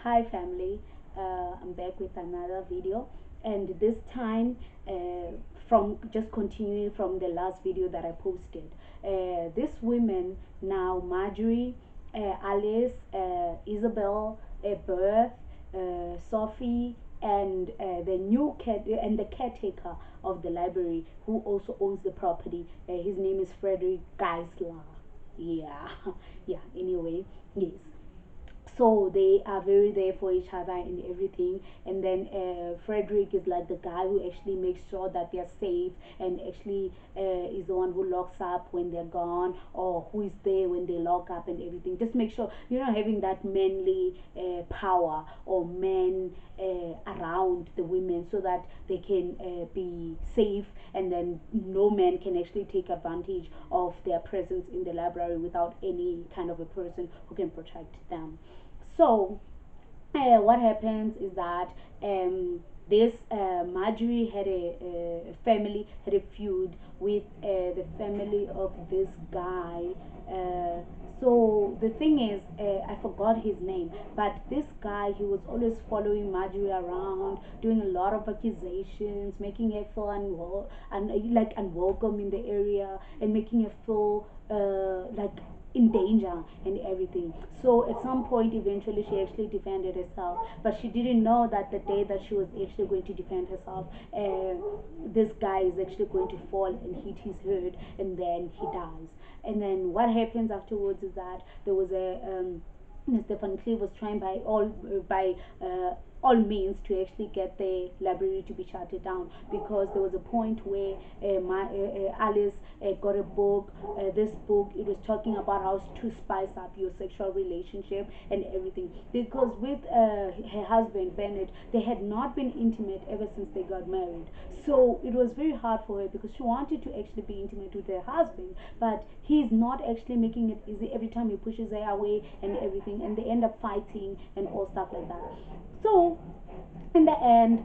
Hi family, I'm back with another video, and this time from just continuing from the last video that I posted. This women now: Marjorie, Alice, Isabel, Berth, Sophie, and the new cat and the caretaker of the library, who also owns the property. His name is Frederick Geisler. Yeah, yeah. Anyway, yes, so they are very there for each other and everything. And then Frederick is like the guy who actually makes sure that they're safe, and actually is the one who locks up when they're gone, or who is there when they lock up and everything. Just make sure you're not having that manly power or men around the women, so that they can be safe, and then no man can actually take advantage of their presence in the library without any kind of a person who can protect them. So what happens is that this Marjorie had a family, had a feud with the family of this guy. Uh, so the thing is, I forgot his name, but this guy, he was always following Marjorie around, doing a lot of accusations, making her feel like unwelcome in the area, and making her feel like in danger and everything. So at some point, eventually, she actually defended herself, but she didn't know that the day that she was actually going to defend herself, this guy is actually going to fall and hit his head, and then he dies. And then what happens afterwards is that there was a Stephen Cleve was trying by all means to actually get the library to be shut down, because there was a point where Alice got a book. This book, it was talking about how to spice up your sexual relationship and everything. Because with her husband Bennett, they had not been intimate ever since they got married. So it was very hard for her, because she wanted to actually be intimate with her husband, but he's not actually making it easy. Every time he pushes her away and everything, and they end up fighting and all stuff like that. So in the end,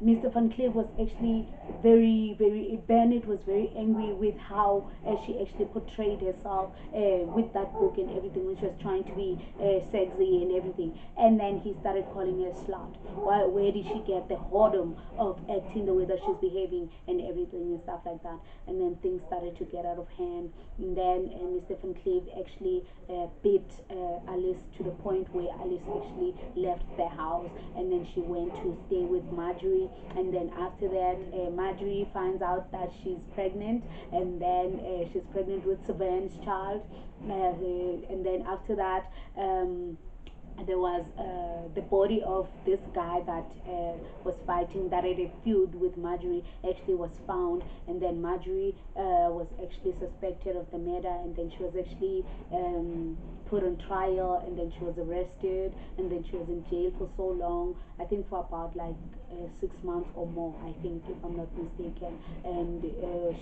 Mr. Van Cleef was actually Bennett was very angry with how she actually portrayed herself with that book and everything, when she was trying to be sexy and everything. And then he started calling her slut. Where did she get the whoredom of acting the way that she's behaving and everything and stuff like that? And then things started to get out of hand. And then Mr. Van Cleef actually beat Alice to the point where Alice actually left the house, and then she went to stay with Marjorie. And then after that, Marjorie finds out that she's pregnant, and then she's pregnant with Savannah's child. And then after that, there was the body of this guy that was fighting, that had a feud with Marjorie, actually was found. And then Marjorie was actually suspected of the murder, and then she was actually put on trial, and then she was arrested, and then she was in jail for so long, I think for about like 6 months or more, I think, if I'm not mistaken. And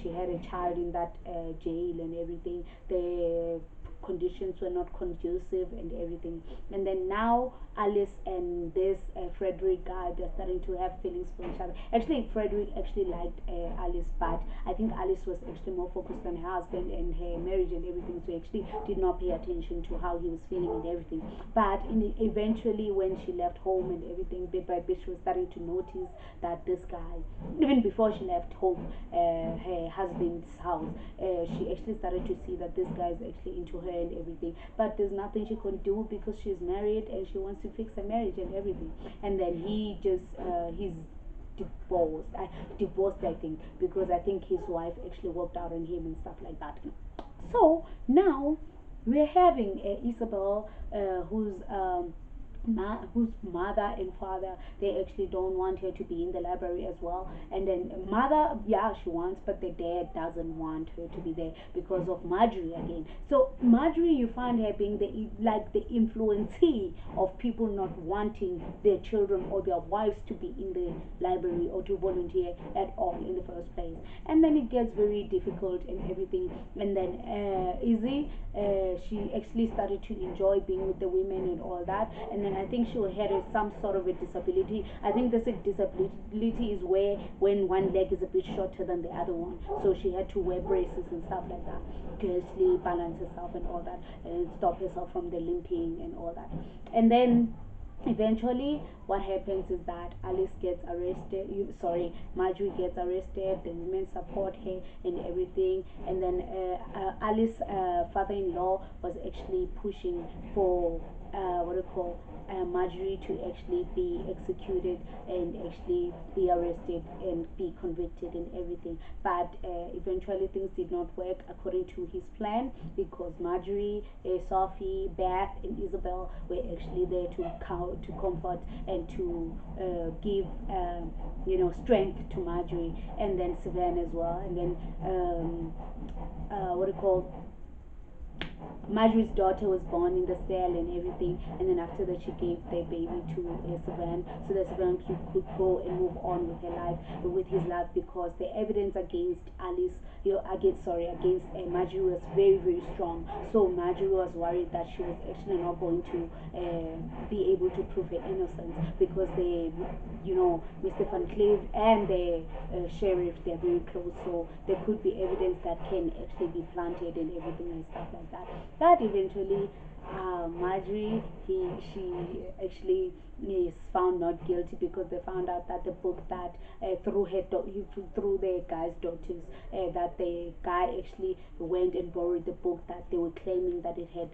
she had a child in that jail and everything. The conditions were not conducive and everything. And then now Alice and this Frederick guy, they're starting to have feelings for each other. Actually, Frederick actually liked Alice, but I think Alice was actually more focused on her husband and her marriage and everything, so actually did not pay attention to how he was feeling and everything. But eventually, when she left home and everything, bit by bit, she was starting to notice that this guy, even before she left home, her husband's house, she actually started to see that this guy is actually into her and everything. But there's nothing she can do, because she's married and she wants to fix her marriage and everything. And then he's divorced, I think, because I think his wife actually walked out on him and stuff like that. So now we're having Isabel, whose mother and father, they actually don't want her to be in the library as well. And then mother, yeah, she wants, but the dad doesn't want her to be there because of Marjorie again. So Marjorie, you find her being the influencee of people not wanting their children or their wives to be in the library or to volunteer at all in the first place. And then it gets very difficult and everything. And then Izzy, she actually started to enjoy being with the women and all that. And then and I think she had some sort of a disability. I think this disability is where when one leg is a bit shorter than the other one, so she had to wear braces and stuff like that to actually balance herself and all that, and stop herself from the limping and all that. And then eventually what happens is that Alice gets arrested, Marjorie gets arrested, the women support her and everything. And then Alice's father-in-law was actually pushing for what do you call Marjorie to actually be executed and actually be arrested and be convicted and everything. But eventually things did not work according to his plan, because Marjorie, Sophie, Beth, and Isabel were actually there to comfort and to give strength to Marjorie, and then Savannah as well. And then what do you call Marjorie's daughter was born in the cell and everything, and then after that she gave the baby to Savannah, so that Savannah could go and move on with her life, with his life, because the evidence against against Marjorie was very, very strong. So Marjorie was worried that she was actually not going to be able to prove her innocence, because Mr. Van Cleef and the sheriff, they're very close, so there could be evidence that can actually be planted and everything and stuff like that. But eventually Marjorie, she actually is found not guilty, because they found out that the book that through the guy's daughters, that the guy actually went and borrowed the book that they were claiming that it had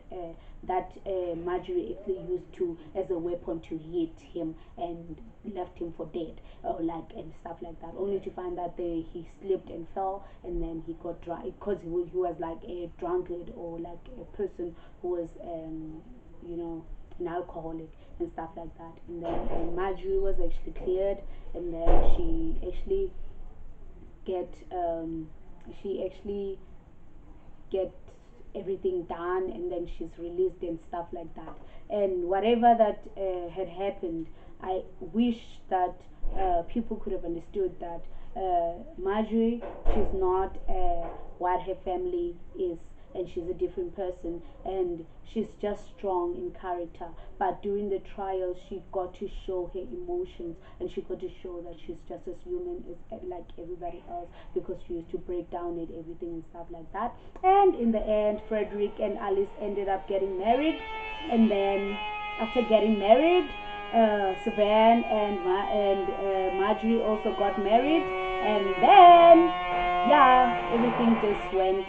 Marjorie actually used to as a weapon to hit him and left him for dead, or and stuff like that, only to find that he slipped and fell, and then he got dry, because he was like a drunkard, or like a person who was an alcoholic and stuff like that. And then Marjorie was actually cleared, and then she actually get everything done, and then she's released and stuff like that. And whatever that had happened, I wish that people could have understood that Marjorie, she's not what her family is, and she's a different person, and she's just strong in character. But during the trial, she got to show her emotions, and she got to show that she's just as human as like everybody else, because she used to break down at everything and stuff like that. And in the end, Frederick and Alice ended up getting married, and then after getting married, Savannah and Marjorie also got married, and then everything just went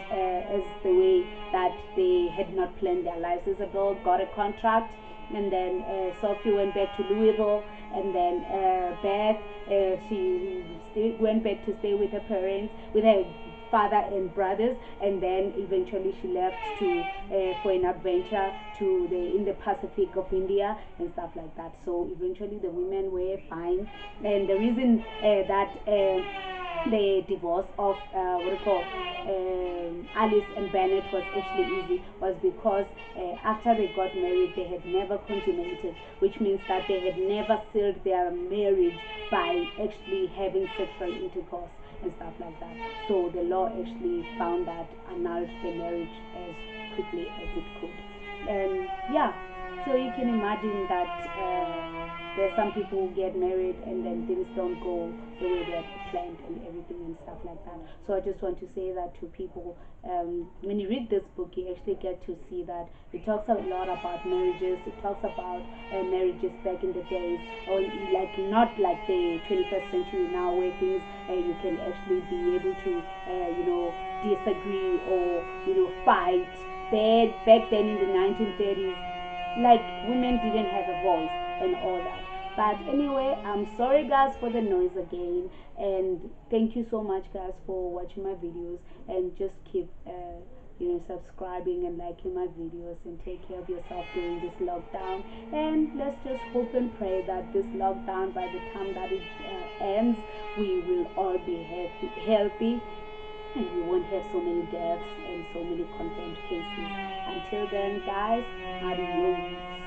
as the way that they had not planned their lives. Isabel got a contract, and then Sophie went back to Louisville, and then Beth, she went back to stay with her parents, with her father and brothers, and then eventually she left to for an adventure in the Pacific of India and stuff like that. So eventually the women were fine, and the reason that the divorce of Alice and Bennett was actually easy was because after they got married, they had never consummated, which means that they had never sealed their marriage by actually having sexual intercourse and stuff like that. So the law actually found that, annulled the marriage as quickly as it could. And so you can imagine that there's some people who get married and then things don't go the way they had planned and everything and stuff like that. So I just want to say that to people. When you read this book, you actually get to see that it talks a lot about marriages. It talks about marriages back in the days, or like not like the 21st century now, where things you can actually be able to disagree or fight. Back then in the 1930s, like, women didn't have a voice and all that. But anyway, I'm sorry guys for the noise again, and thank you so much guys for watching my videos, and just keep subscribing and liking my videos, and take care of yourself during this lockdown. And let's just hope and pray that this lockdown, by the time that it ends, we will all be healthy, and we won't have so many deaths and so many confirmed cases. Until then guys, adios.